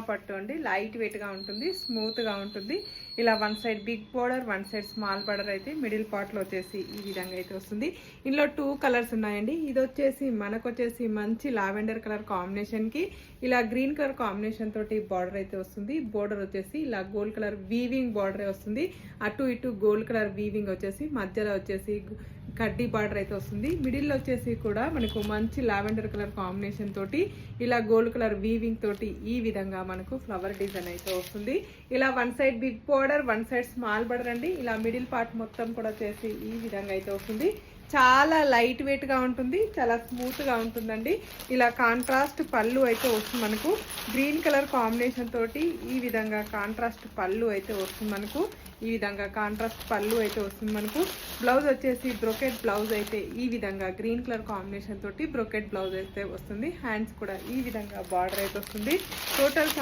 పట్టు అండి, light weight గా ఉంటుంది, స్మూత్ గా ఉంటుంది. ఇలా one side big border, one side small border అయితే మిడిల్ పార్ట్ లో వచ్చేసి ఈ విధంగా అయితే వస్తుంది. ఇందులో 2 కలర్స్ ఉన్నాయండి. ఇది వచ్చేసి మనకు వచ్చేసి మంచి లావెండర్ కలర్ కాంబినేషన్ కి ఇలా గ్రీన్ కలర్ కాంబినేషన్ తోటి బార్డర్ అయితే వస్తుంది. బార్డర్ వచ్చేసి ఇలా గోల్డ్ కలర్ వీవింగ్ బార్డర్ వస్తుంది. అటు ఇటు గోల్డ్ కలర్ వీవింగ్ వచ్చేసి మధ్యలో వచ్చేసి కడ్డీ బార్డర్ అయితే వస్తుంది. మిడిల్ వచ్చేసి కూడా మనకు మంచి లావెండర్ కలర్ కాంబినేషన్ తోటి ఇలా గోల్డ్ కలర్ వీవింగ్ తోటి ఈ విధంగా మనకు ఫ్లవర్ డిజైన్ అయితే వస్తుంది. ఇలా one side big border, one side small border అండి. ఇలా మిడిల్ పార్ట్ మొత్తం కూడా చేసి ఈ విధంగా అయితే వస్తుంది. చాలా లైట్ వెయిట్ గా ఉంటుంది, చాలా స్మూత్ గా ఉంటుందండి. ఇలా కాంట్రాస్ట్ పళ్ళు అయితే వస్తుంది మనకు. గ్రీన్ కలర్ కాంబినేషన్ తోటి ఈ విధంగా కాంట్రాస్ట్ పళ్ళు అయితే వస్తుంది మనకు. ఈ విధంగా కాంట్రాస్ట్ పళ్ళు అయితే వస్తుంది మనకు. బ్లౌజ్ వచ్చేసి బ్రోకెట్ బ్లౌజ్ అయితే ఈ విధంగా గ్రీన్ కలర్ కాంబినేషన్ తోటి బ్రోకెట్ బ్లౌజ్ అయితే వస్తుంది. హ్యాండ్స్ కూడా ఈ విధంగా బార్డర్ అయితే వస్తుంది. టోటల్